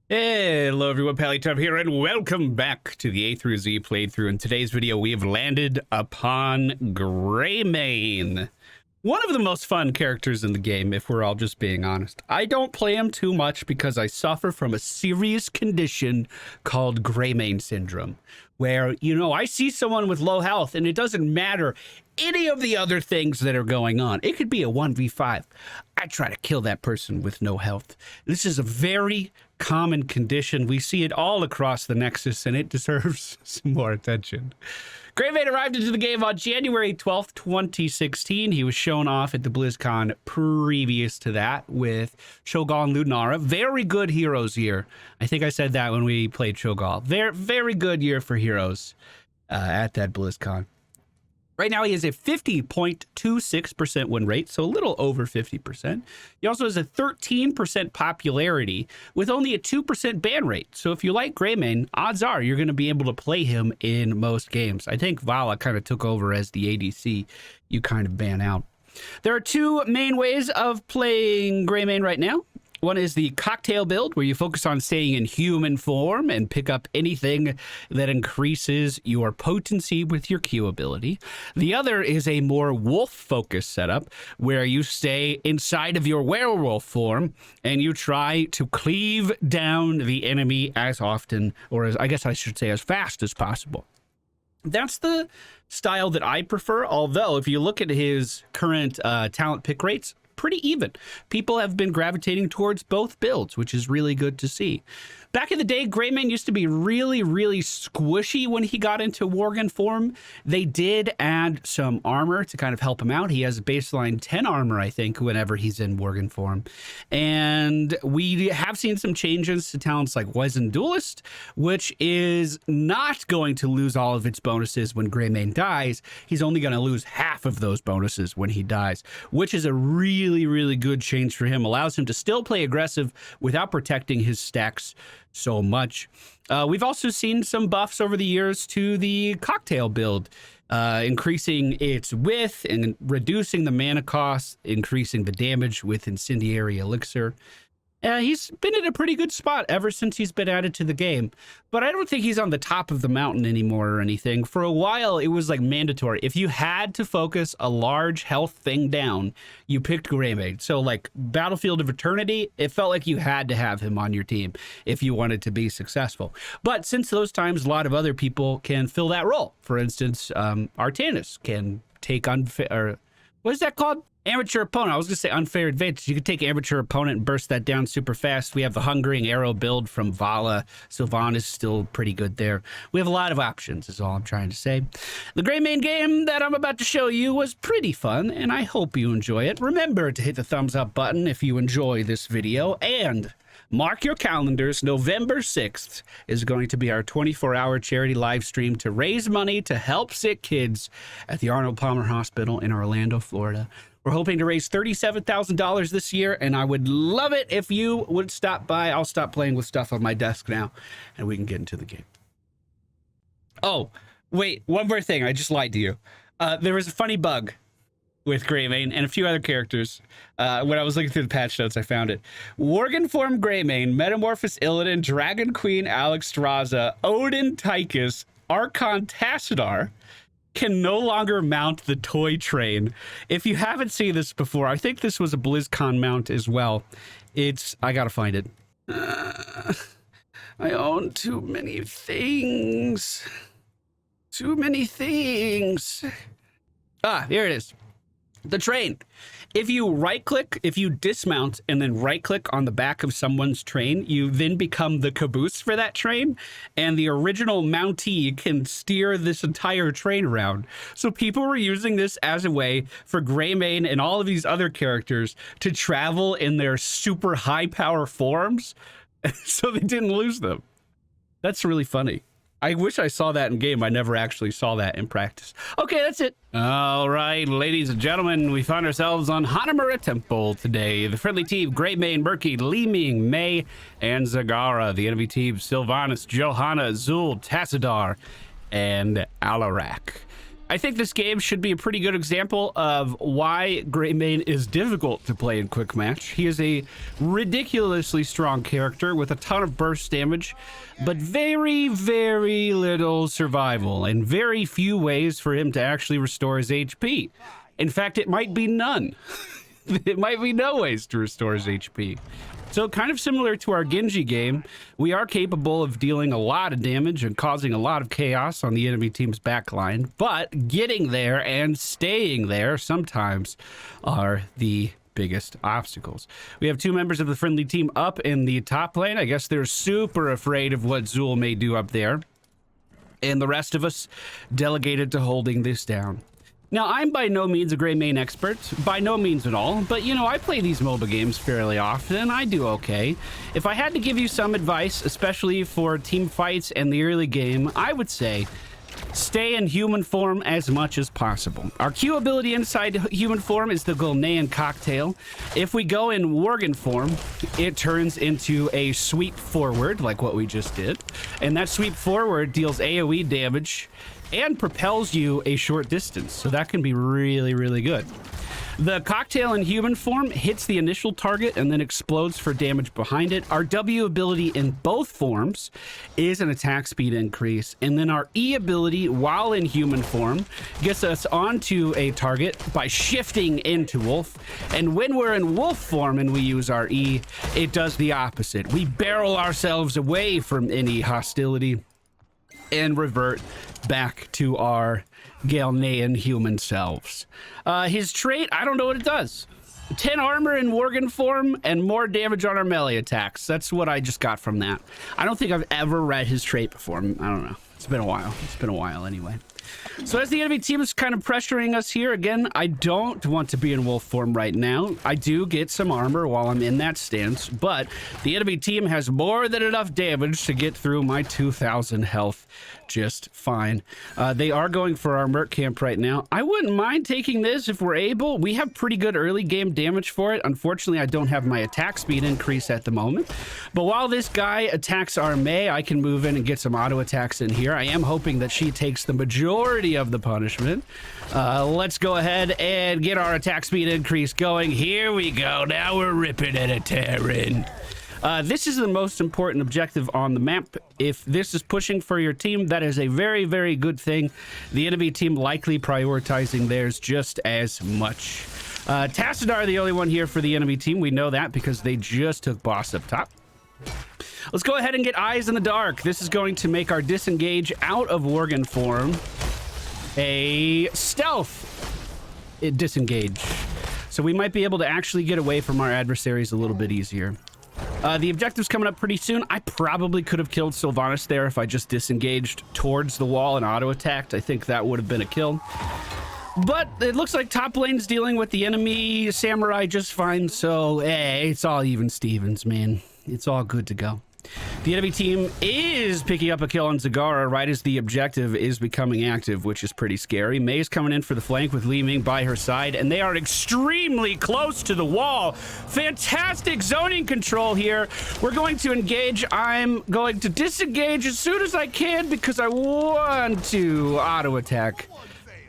Hello everyone, MFPallytime here, and welcome back to the A through Z playthrough. In today's video, we have landed upon Greymane. One of the most fun characters in the game, if we're all just being honest. I don't play him too much because I suffer from a serious condition called Greymane syndrome, where, I see someone with low health and it doesn't matter any of the other things that are going on. It could be a 1v5. I try to kill that person with no health. This is a very common condition. We see it all across the Nexus, and it deserves some more attention. Greymane arrived into the game on January 12th, 2016. He was shown off at the BlizzCon previous to that with Cho'Gall and Lunara. Very good heroes year. I think I said that when we played Cho'Gall. Very good year for heroes at that BlizzCon. Right now, he has a 50.26% win rate, so a little over 50%. He also has a 13% popularity with only a 2% ban rate. So if you like Greymane, odds are you're going to be able to play him in most games. I think Vala kind of took over as the ADC. You kind of ban out. There are two main ways of playing Greymane right now. One is the cocktail build, where you focus on staying in human form and pick up anything that increases your potency with your Q ability. The other is a more wolf-focused setup, where you stay inside of your werewolf form and you try to cleave down the enemy as often, or as I guess I should say as fast as possible. That's the style that I prefer, although if you look at his current talent pick rates, pretty even. People have been gravitating towards both builds, which is really good to see. Back in the day, Greymane used to be really squishy when he got into Worgen form. They did add some armor to kind of help him out. He has baseline 10 armor, I think, whenever he's in Worgen form. And we have seen some changes to talents like Wizened Duelist, which is not going to lose all of its bonuses when Greymane dies. He's only going to lose half of those bonuses when he dies, which is a really good change for him. Allows him to still play aggressive without protecting his stacks so much. We've also seen some buffs over the years to the cocktail build, increasing its width and reducing the mana cost, increasing the damage with Incendiary Elixir. He's been in a pretty good spot ever since he's been added to the game, but I don't think he's on the top of the mountain anymore or anything. For a while, it was like mandatory. If you had to focus a large health thing down, you picked Greymane. So like Battlefield of Eternity, it felt like you had to have him on your team if you wanted to be successful. But since those times, a lot of other people can fill that role. For instance, Artanis can take unfair, what is that called? Amateur opponent. I was going to say unfair advantage. You could take amateur opponent and burst that down super fast. We have the Hungering Arrow build from Vala. Sylvan is still pretty good there. We have a lot of options is all I'm trying to say. The Greymane game that I'm about to show you was pretty fun, and I hope you enjoy it. Remember to hit the thumbs up button if you enjoy this video, and mark your calendars. November 6th is going to be our 24-hour charity live stream to raise money to help sick kids at the Arnold Palmer Hospital in Orlando, Florida. We're hoping to raise $37,000 this year, and I would love it if you would stop by. I'll stop playing with stuff on my desk now, and we can get into the game. Oh, wait, one more thing. I just lied to you. There was a funny bug with Greymane and a few other characters. When I was looking through the patch notes, I found it. Worgen form Greymane, Metamorphosis Illidan, Dragon Queen Alexstrasza, Odin Tychus, Archon Tassadar can no longer mount the toy train. If you haven't seen this before, I think this was a BlizzCon mount as well. I gotta find it. I own too many things. Too many things. Here it is. The train. If you right-click, if you dismount and then right-click on the back of someone's train, you then become the caboose for that train, and the original Mountie can steer this entire train around. So people were using this as a way for Greymane and all of these other characters to travel in their super high-power forms, so they didn't lose them. That's really funny. I wish I saw that in game. I never actually saw that in practice. Okay, that's it. All right, ladies and gentlemen, we find ourselves on Hanamura Temple today. The friendly team, Greymane, Murky, Li Ming, Mei, and Zagara. The enemy team, Sylvanas, Johanna, Zul, Tassadar, and Alarak. I think this game should be a pretty good example of why Greymane is difficult to play in quick match. He is a ridiculously strong character with a ton of burst damage, but very, very little survival and very few ways for him to actually restore his HP. In fact, it might be none. It might be no ways to restore his HP. So kind of similar to our Genji game, we are capable of dealing a lot of damage and causing a lot of chaos on the enemy team's backline, but getting there and staying there sometimes are the biggest obstacles. We have two members of the friendly team up in the top lane. I guess they're super afraid of what Zul may do up there. And the rest of us delegated to holding this down. Now, I'm by no means a Greymane expert, by no means at all, but, you know, I play these MOBA games fairly often, and I do okay. If I had to give you some advice, especially for team fights and the early game, I would say stay in human form as much as possible. Our Q ability inside human form is the Greymane cocktail. If we go in Worgen form, it turns into a sweep forward, like what we just did, and that sweep forward deals AoE damage and propels you a short distance, so that can be really, really good. The cocktail in human form hits the initial target and then explodes for damage behind it. Our W ability in both forms is an attack speed increase, and then our E ability while in human form gets us onto a target by shifting into wolf, and when we're in wolf form and we use our E, it does the opposite. We barrel ourselves away from any hostility and revert back to our Greymane human selves. His trait, I don't know what it does. 10 armor in Worgen form and more damage on our melee attacks. That's what I just got from that. I don't think I've ever read his trait before. I don't know. It's been a while. It's been a while anyway. So as the enemy team is kind of pressuring us here, again, I don't want to be in wolf form right now. I do get some armor while I'm in that stance, but the enemy team has more than enough damage to get through my 2,000 health just fine. They are going for our Merc camp right now. I wouldn't mind taking this if we're able. We have pretty good early game damage for it. Unfortunately, I don't have my attack speed increase at the moment. But while this guy attacks our Mei, I can move in and get some auto attacks in here. I am hoping that she takes the majority of the punishment. Let's go ahead and get our attack speed increase going. Here we go. Now we're ripping and a tearing. This is the most important objective on the map. If this is pushing for your team, that is a very, very good thing. The enemy team likely prioritizing theirs just as much. Tassadar, the only one here for the enemy team. We know that because they just took boss up top. Let's go ahead and get Eyes in the Dark. This is going to make our disengage out of Worgen form a stealth disengage. So we might be able to actually get away from our adversaries a little bit easier. The objective's coming up pretty soon. I probably could have killed Sylvanas there if I just disengaged towards the wall and auto-attacked. I think that would have been a kill. But it looks like top lane's dealing with the enemy samurai just fine, so hey, it's all even Stevens, man. It's all good to go. The enemy team is picking up a kill on Zagara right as the objective is becoming active, which is pretty scary. Mei's coming in for the flank with Li Ming by her side, and they are extremely close to the wall. Fantastic zoning control here. We're going to engage. I'm going to disengage as soon as I can because I want to auto-attack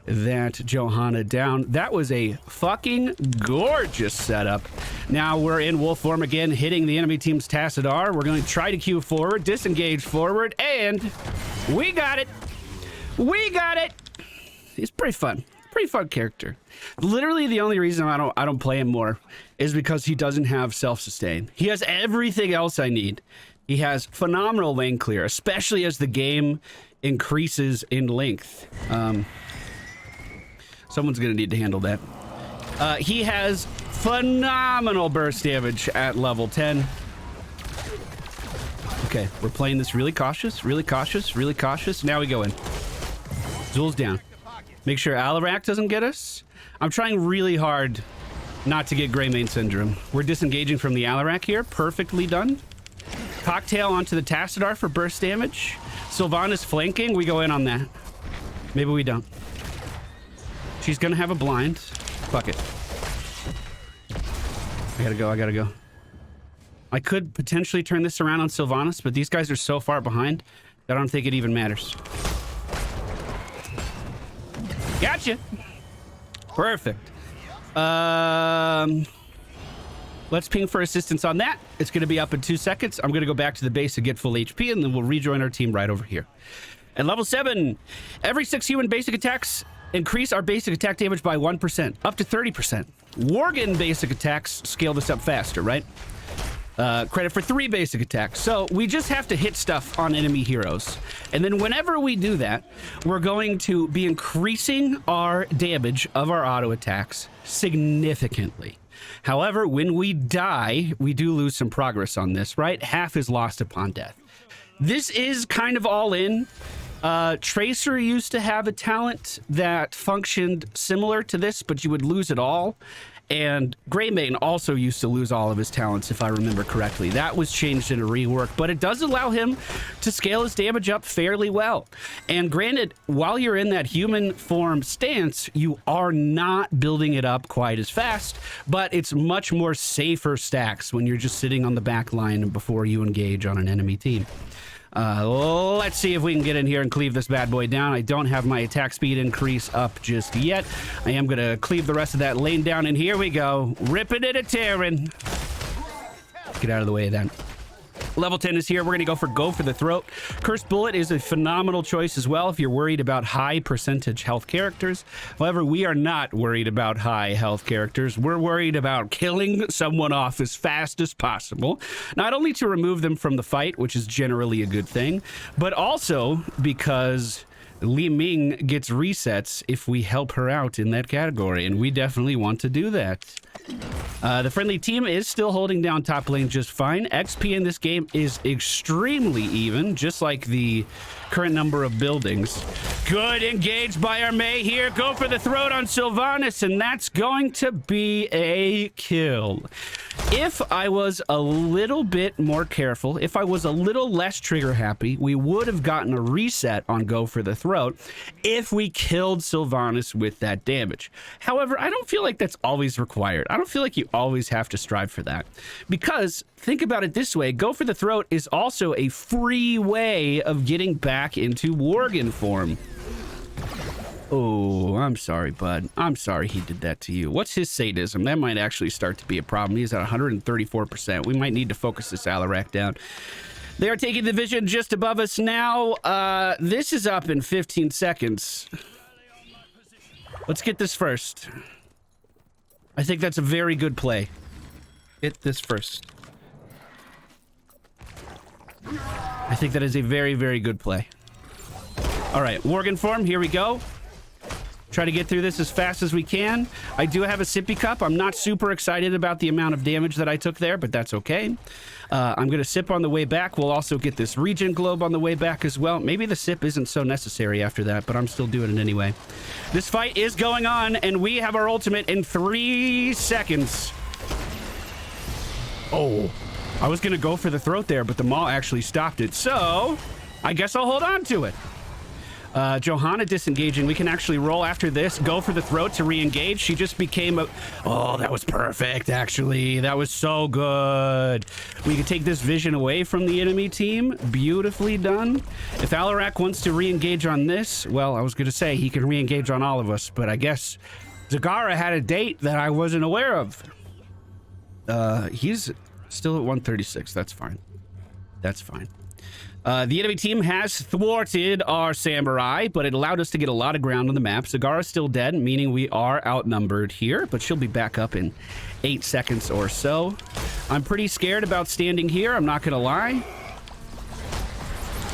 that Johanna down. That was a fucking gorgeous setup. Now we're in wolf form again, hitting the enemy team's Tassadar. We're going to try to queue forward, disengage forward, and we got it. We got it. He's pretty fun. Pretty fun character. Literally the only reason I don't play him more is because he doesn't have self-sustain. He has everything else I need. He has phenomenal lane clear, especially as the game increases in length. Someone's gonna need to handle that. He has phenomenal burst damage at level 10. Okay, we're playing this really cautious, really cautious, really cautious. Now we go in. Zul's down. Make sure Alarak doesn't get us. I'm trying really hard not to get Greymane syndrome. We're disengaging from the Alarak here. Perfectly done. Cocktail onto the Tassadar for burst damage. Sylvanas flanking. We go in on that. Maybe we don't. She's gonna have a blind. Fuck it. I gotta go, I gotta go. I could potentially turn this around on Sylvanas, but these guys are so far behind that I don't think it even matters. Gotcha. Perfect. Let's ping for assistance on that. It's going to be up in 2 seconds. I'm going to go back to the base and get full HP, and then we'll rejoin our team right over here. At level 7, every 6 human basic attacks increase our basic attack damage by 1%, up to 30%. Worgen basic attacks scale this up faster, right? Credit for 3 basic attacks. So we just have to hit stuff on enemy heroes. And then whenever we do that, we're going to be increasing our damage of our auto attacks significantly. However, when we die, we do lose some progress on this, right? Half is lost upon death. This is kind of all in. Tracer used to have a talent that functioned similar to this, but you would lose it all. And Greymane also used to lose all of his talents, if I remember correctly. That was changed in a rework, but it does allow him to scale his damage up fairly well. And granted, while you're in that human form stance, you are not building it up quite as fast, but it's much more safer stacks when you're just sitting on the back line before you engage on an enemy team. Let's see if we can get in here and cleave this bad boy down. I don't have my attack speed increase up just yet. I am going to cleave the rest of that lane down, and here we go. Ripping it a tearing. Get out of the way of that. Level 10 is here. We're going to go for the throat. Cursed Bullet is a phenomenal choice as well if you're worried about high percentage health characters. However, we are not worried about high health characters. We're worried about killing someone off as fast as possible. Not only to remove them from the fight, which is generally a good thing, but also because Li Ming gets resets if we help her out in that category, and we definitely want to do that. The friendly team is still holding down top lane just fine. XP in this game is extremely even, just like the current number of buildings. Good engage by our Mei here. Go for the throat on Sylvanas, and that's going to be a kill. If I was a little bit more careful, if I was a little less trigger happy, we would have gotten a reset on go for the throat if we killed Sylvanas with that damage. However, I don't feel like that's always required. I don't feel like you always have to strive for that, because think about it this way. Go for the throat is also a free way of getting back into Worgen form. Oh, I'm sorry, bud. I'm sorry he did that to you. What's his sadism? That might actually start to be a problem. He's at 134%. We might need to focus this Alarak down. They are taking the vision just above us now. This is up in 15 seconds. Let's get this first. I think that's a very good play. Get this first. I think that is a very, very good play. All right, Worgen form, here we go. Try to get through this as fast as we can. I do have a sippy cup. I'm not super excited about the amount of damage that I took there, but that's okay. I'm going to sip on the way back. We'll also get this regen globe on the way back as well. Maybe the sip isn't so necessary after that, but I'm still doing it anyway. This fight is going on, and we have our ultimate in 3 seconds. Oh, I was going to go for the throat there, but the Maul actually stopped it. So I guess I'll hold on to it. Johanna disengaging. We can actually roll after this, go for the throat to re-engage. She just became a... Oh, that was perfect, actually. That was so good. We can take this vision away from the enemy team. Beautifully done. If Alarak wants to re-engage on this, well, I was going to say he can re-engage on all of us, but I guess Zagara had a date that I wasn't aware of. He's still at 136. That's fine. That's fine. The enemy team has thwarted our samurai, but it allowed us to get a lot of ground on the map. Zagara's still dead, meaning we are outnumbered here, but she'll be back up in 8 seconds or so. I'm pretty scared about standing here, I'm not gonna lie.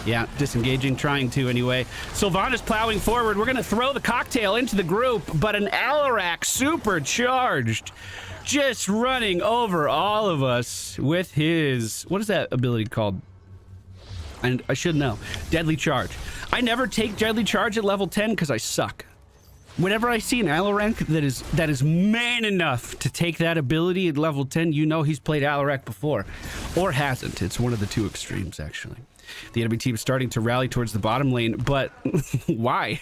Yeah, disengaging, trying to anyway. Sylvanas plowing forward. We're gonna throw the cocktail into the group, but an Alarak supercharged, just running over all of us with his... What is that ability called? And I should know. Deadly Charge. I never take Deadly Charge at level 10 because I suck. Whenever I see an Alarak that is man enough to take that ability at level 10, you know he's played Alarak before. Or hasn't. It's one of the two extremes, actually. The enemy team is starting to rally towards the bottom lane, but why?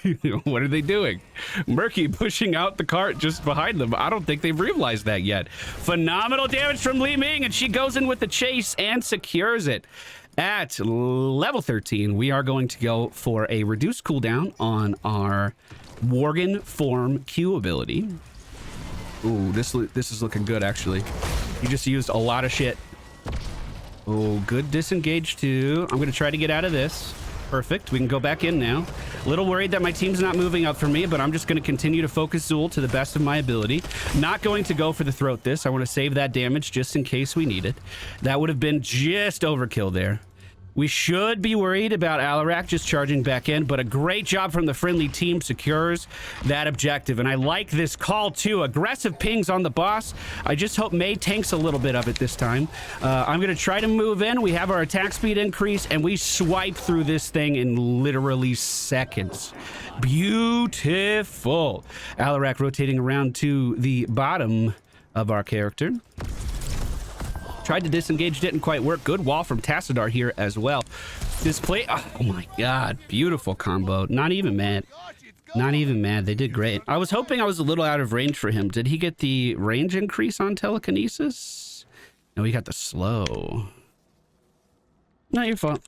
What are they doing? Murky pushing out the cart just behind them. I don't think they've realized that yet. Phenomenal damage from Li Ming, and she goes in with the chase and secures it. At level 13, we are going to go for a reduced cooldown on our Worgen Form Q ability. Ooh, this is looking good, actually. You just used a lot of shit. Oh, good disengage, too. I'm going to try to get out of this. Perfect. We can go back in now. A little worried that my team's not moving up for me, but I'm just going to continue to focus Zool to the best of my ability. Not going to go for the throat this. I want to save that damage just in case we need it. That would have been just overkill there. We should be worried about Alarak just charging back in, but a great job from the friendly team secures that objective. And I like this call, too. Aggressive pings on the boss. I just hope Mei tanks a little bit of it this time. I'm going to try to move in. We have our attack speed increase, and we swipe through this thing in literally seconds. Beautiful. Alarak rotating around to the bottom of our character. Tried to disengage, didn't quite work. Good wall from Tassadar here as well. This play, oh my god, beautiful combo. Not even mad. Not even mad. They did great. I was hoping I was a little out of range for him. Did he get the range increase on telekinesis? No, he got the slow. Not your fault.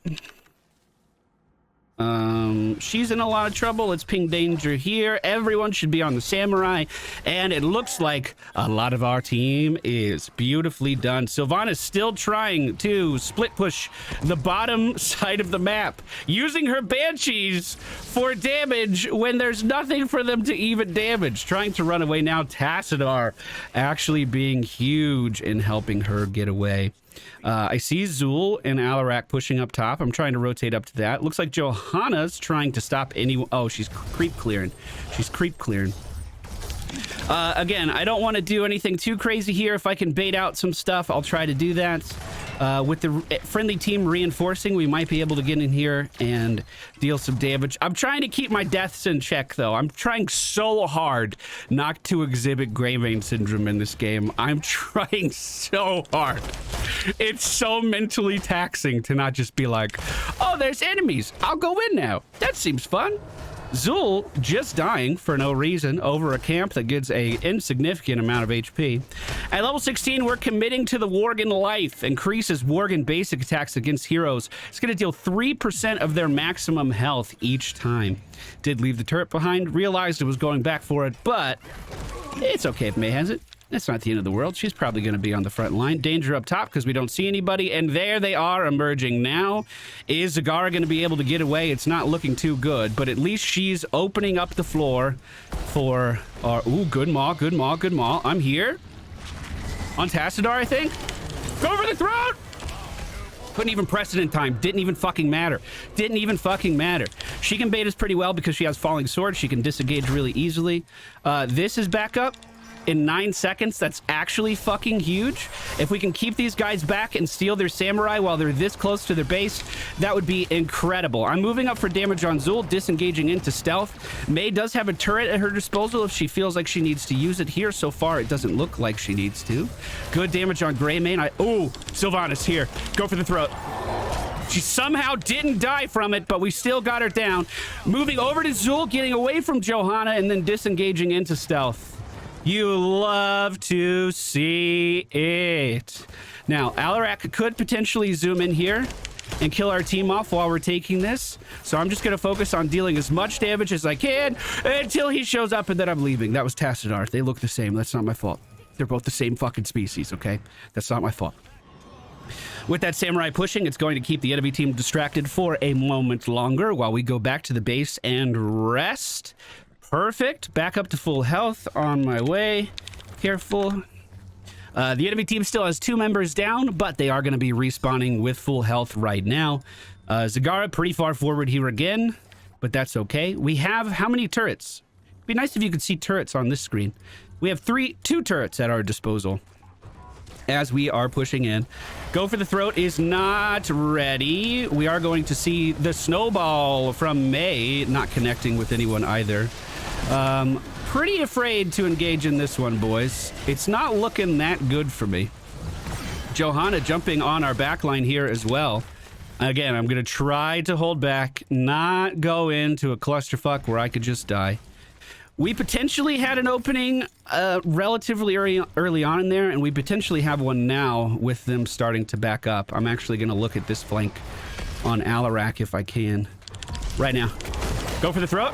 She's in a lot of trouble. Let's ping danger here. Everyone should be on the samurai, and it looks like a lot of our team is beautifully done. Sylvana's still trying to split push the bottom side of the map, using her banshees for damage when there's nothing for them to even damage. Trying to run away now. Tassadar actually being huge in helping her get away. I see Zool and Alarak pushing up top. I'm trying to rotate up to that. Looks like Johanna's trying to stop any... Oh, she's creep clearing. She's creep clearing. Again, I don't want to do anything too crazy here. If I can bait out some stuff, I'll try to do that. With the friendly team reinforcing, we might be able to get in here and deal some damage. I'm trying to keep my deaths in check, though. I'm trying so hard not to exhibit Greymane syndrome in this game. I'm trying so hard. It's so mentally taxing to not just be like, oh, there's enemies. I'll go in now. That seems fun. Zool just dying for no reason over a camp that gets a insignificant amount of HP. At level 16, we're committing to the Worgen Life. Increases Worgen basic attacks against heroes. It's going to deal 3% of their maximum health each time. Did leave the turret behind, realized it was going back for it, but it's okay if Mei has it. That's not the end of the world. She's probably going to be on the front line. Danger up top because we don't see anybody. And there they are emerging now. Is Zagara going to be able to get away? It's not looking too good, but at least she's opening up the floor for our... Ooh, good maul, good maul, good maul. I'm here. On Tassadar, I think. Go for the throat! Couldn't even press it in time. Didn't even fucking matter. Didn't even fucking matter. She can bait us pretty well because she has falling sword. She can disengage really easily. This is back up. In 9 seconds, that's actually fucking huge. If we can keep these guys back and steal their samurai while they're this close to their base, that would be incredible. I'm moving up for damage on Zool, disengaging into stealth. Mei does have a turret at her disposal if she feels like she needs to use it here. So far, it doesn't look like she needs to. Good damage on Greymane. Oh, Sylvana's here. Go for the throat. She somehow didn't die from it, but we still got her down. Moving over to Zool, getting away from Johanna, and then disengaging into stealth. You love to see it. Now, Alarak could potentially zoom in here and kill our team off while we're taking this. So I'm just going to focus on dealing as much damage as I can until he shows up, and then I'm leaving. That was Tassadar. They look the same. That's not my fault. They're both the same fucking species, okay? That's not my fault. With that samurai pushing, it's going to keep the enemy team distracted for a moment longer while we go back to the base and rest. Perfect. Back up to full health on my way. Careful. The enemy team still has 2 members down, but they are going to be respawning with full health right now. Zagara pretty far forward here again, but that's okay. We have how many turrets? It'd be nice if you could see turrets on this screen. We have 2 turrets at our disposal as we are pushing in. Go for the throat is not ready. We are going to see the snowball from Mei, not connecting with anyone either. Pretty afraid to engage in this one, boys. It's not looking that good for me. Johanna jumping on our backline here as well. Again, I'm going to try to hold back, not go into a clusterfuck where I could just die. We potentially had an opening relatively early on in there, and we potentially have one now with them starting to back up. I'm actually going to look at this flank on Alarak if I can. Right now. Go for the throat.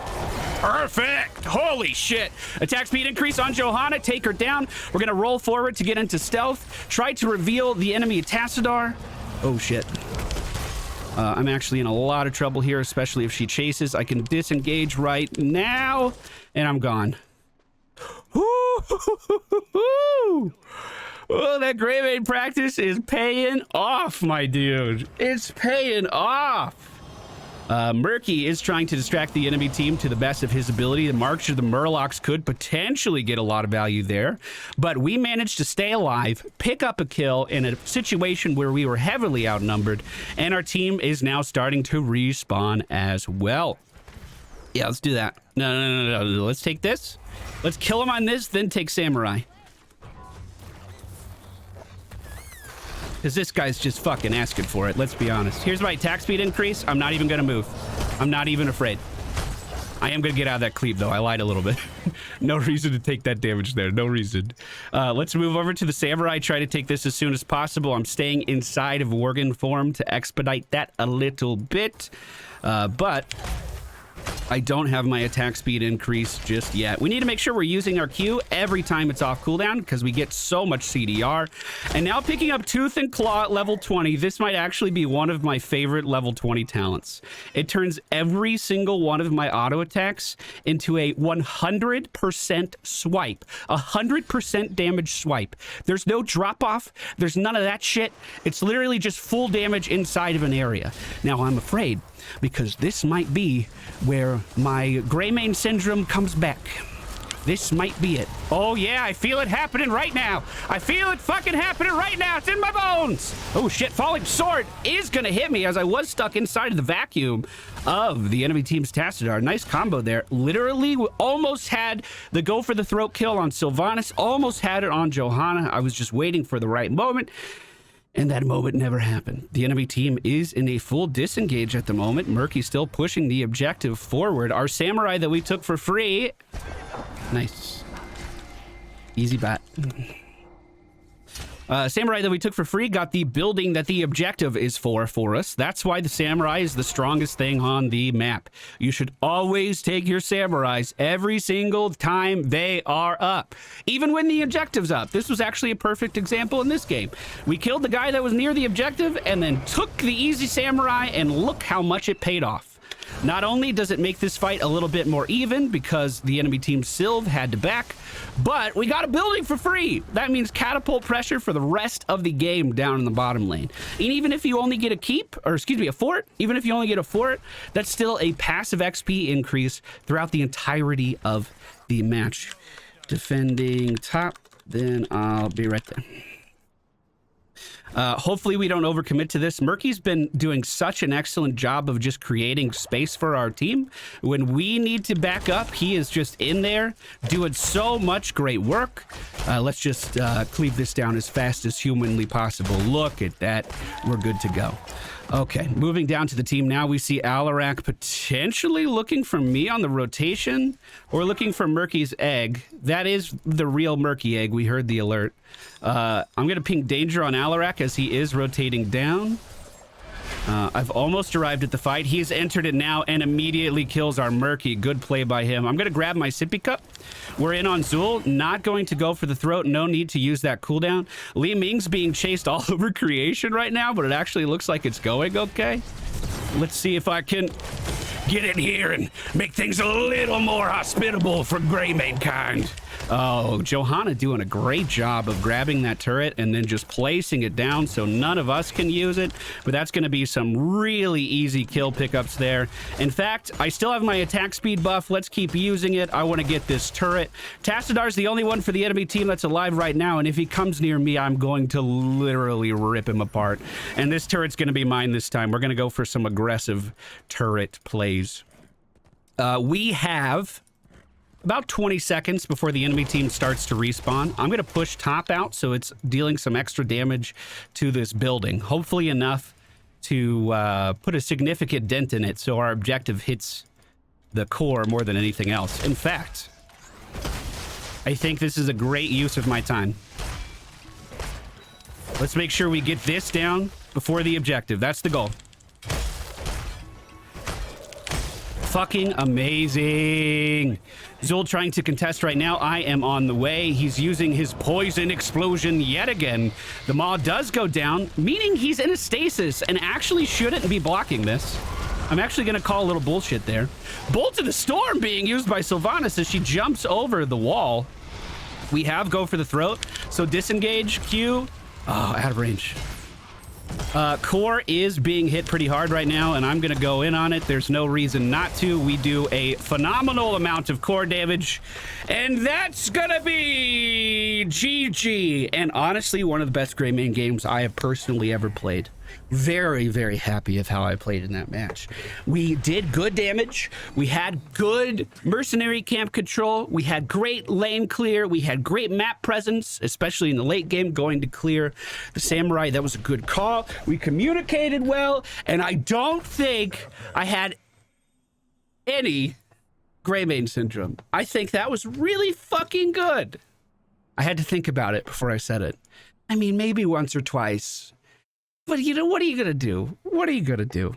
Perfect! Holy shit! Attack speed increase on Johanna. Take her down. We're going to roll forward to get into stealth. Try to reveal the enemy Tassadar. Oh, shit. I'm actually in a lot of trouble here, especially if she chases. I can disengage right now, and I'm gone. Oh, that Greymane practice is paying off, my dude. It's paying off. Murky is trying to distract the enemy team to the best of his ability. The March of the Murlocs could potentially get a lot of value there, but we managed to stay alive, pick up a kill in a situation where we were heavily outnumbered, and our team is now starting to respawn as well. Yeah, let's do that. No. Let's take this. Let's kill him on this, then take Samurai. Because this guy's just fucking asking for it, let's be honest. Here's my attack speed increase. I'm not even going to move. I'm not even afraid. I am going to get out of that cleave, though. I lied a little bit. No reason to take that damage there. No reason. Let's move over to the Samurai. Try to take this as soon as possible. I'm staying inside of Worgen form to expedite that a little bit. But I don't have my attack speed increase just yet. We need to make sure we're using our Q every time it's off cooldown because we get so much CDR. And now picking up Tooth and Claw at level 20, this might actually be one of my favorite level 20 talents. It turns every single one of my auto attacks into a 100% swipe. 100% damage swipe. There's no drop off. There's none of that shit. It's literally just full damage inside of an area. Now I'm afraid because this might be where my Greymane syndrome comes back. This might be it. Oh yeah, I feel it happening right now. I feel it fucking happening right now. It's in my bones. Oh shit, falling sword is gonna hit me as I was stuck inside of the vacuum of the enemy team's Tassadar. Nice combo there. Literally almost had the go for the throat kill on Sylvanas. Almost had it on Johanna. I was just waiting for the right moment. And that moment never happened. The enemy team is in a full disengage at the moment. Murky's still pushing the objective forward. Our Samurai that we took for free. Nice. Easy bat. Samurai that we took for free got the building that the objective is for us. That's why the Samurai is the strongest thing on the map. You should always take your Samurais every single time they are up. Even when the objective's up. This was actually a perfect example in this game. We killed the guy that was near the objective and then took the easy Samurai, and look how much it paid off. Not only does it make this fight a little bit more even because the enemy team Sylv had to back, but we got a building for free. That means catapult pressure for the rest of the game down in the bottom lane. And even if you only get a keep, or excuse me, a fort, even if you only get a fort, that's still a passive XP increase throughout the entirety of the match. Defending top, then I'll be right there. Hopefully we don't overcommit to this. Murky's been doing such an excellent job of just creating space for our team. When we need to back up, he is just in there doing so much great work. Let's just cleave this down as fast as humanly possible. Look at that. We're good to go. Okay, moving down to the team now, we see Alarak potentially looking for me on the rotation or looking for Murky's egg. That is the real Murky egg. We heard the alert. I'm going to ping danger on Alarak as he is rotating down. I've almost arrived at the fight. He's entered it now and immediately kills our Murky. Good play by him. I'm going to grab my sippy cup. We're in on Zul. Not going to go for the throat. No need to use that cooldown. Li Ming's being chased all over creation right now, but it actually looks like it's going okay. Let's see if I can get in here and make things a little more hospitable for Greymane kind. Oh, Johanna doing a great job of grabbing that turret and then just placing it down so none of us can use it. But that's going to be some really easy kill pickups there. In fact, I still have my attack speed buff. Let's keep using it. I want to get this turret. Tassadar's the only one for the enemy team that's alive right now. And if he comes near me, I'm going to literally rip him apart. And this turret's going to be mine this time. We're going to go for some aggressive turret plays. We have about 20 seconds before the enemy team starts to respawn. I'm going to push top out so it's dealing some extra damage to this building. Hopefully enough to put a significant dent in it so our objective hits the core more than anything else. In fact, I think this is a great use of my time. Let's make sure we get this down before the objective. That's the goal. Fucking amazing. Zul trying to contest right now. I am on the way. He's using his poison explosion yet again. The Maw does go down, meaning he's in a stasis and actually shouldn't be blocking this. I'm actually going to call a little bullshit there. Bolt of the Storm being used by Sylvanas as she jumps over the wall. We have go for the throat. So disengage, Q. Oh, out of range. Core is being hit pretty hard right now, and I'm going to go in on it. There's no reason not to. We do a phenomenal amount of core damage, and that's going to be GG. And honestly, one of the best Greymane games I have personally ever played. Very, very happy of how I played in that match. We did good damage. We had good mercenary camp control. We had great lane clear. We had great map presence, especially in the late game, going to clear the samurai. That was a good call. We communicated well, and I don't think I had any Greymane syndrome. I think that was really fucking good. I had to think about it before I said it. I mean, maybe once or twice. But you know, what are you gonna do? What are you gonna do?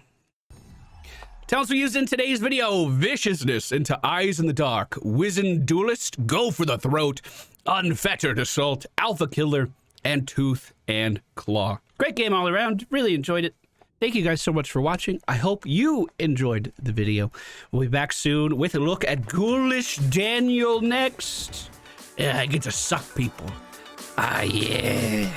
Talents we used in today's video: Viciousness into Eyes in the Dark, Wizened Duelist, Go for the Throat, Unfettered Assault, Alpha Killer, and Tooth and Claw. Great game all around. Really enjoyed it. Thank you guys so much for watching. I hope you enjoyed the video. We'll be back soon with a look at Ghoulish Daniel next. Yeah, I get to suck people. Ah, yeah.